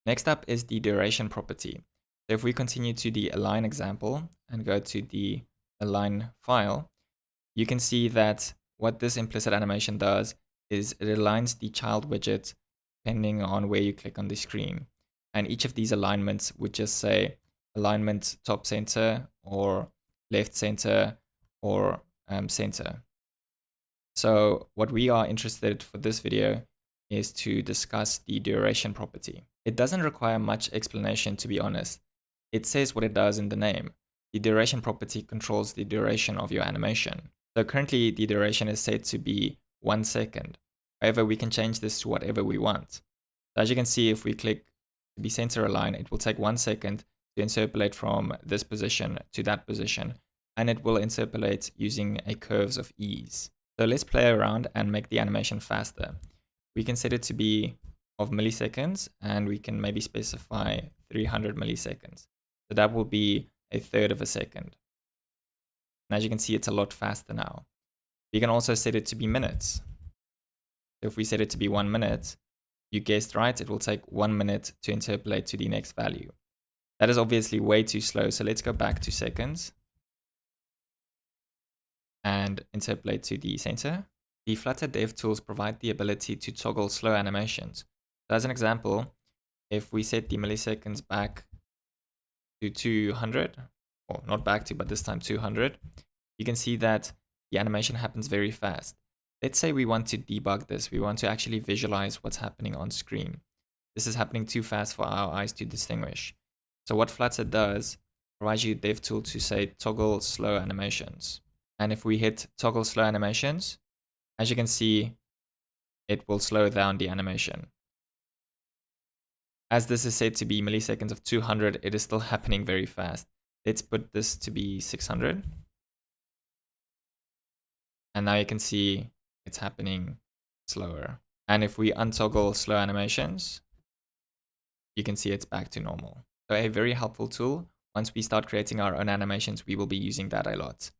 Next up is the duration property. So if we continue to the align example and go to the align file, you can see that what this implicit animation does is it aligns the child widget depending on where you click on the screen. And each of these alignments would just say alignment top center or left center or center. So what we are interested for this video is to discuss the duration property. It doesn't require much explanation, to be honest. It says what it does in the name. The duration property controls the duration of your animation. So currently the duration is set to be 1 second. However, we can change this to whatever we want. So as you can see, if we click to be center align, it will take 1 second to interpolate from this position to that position, and it will interpolate using a curves of ease. So let's play around and make the animation faster. We can set it to be of milliseconds, and we can maybe specify 300 milliseconds. So that will be a third of a second. And as you can see, it's a lot faster now. We can also set it to be minutes. So if we set it to be 1 minute, you guessed right, it will take 1 minute to interpolate to the next value. That is obviously way too slow, so let's go back to seconds and interpolate to the center. The Flutter dev tools provide the ability to toggle slow animations. So as an example, if we set the milliseconds back to 200, or not back to, but this time 200, you can see that the animation happens very fast. Let's say we want to debug this. We want to actually visualize what's happening on screen. This is happening too fast for our eyes to distinguish. So what Flutter does, provides you a dev tool to say toggle slow animations. And if we hit toggle slow animations, as you can see, it will slow down the animation. As this is set to be milliseconds of 200, it is still happening very fast. Let's put this to be 600. And now you can see it's happening slower. And if we untoggle slow animations, you can see it's back to normal. So a very helpful tool. Once we start creating our own animations, we will be using that a lot.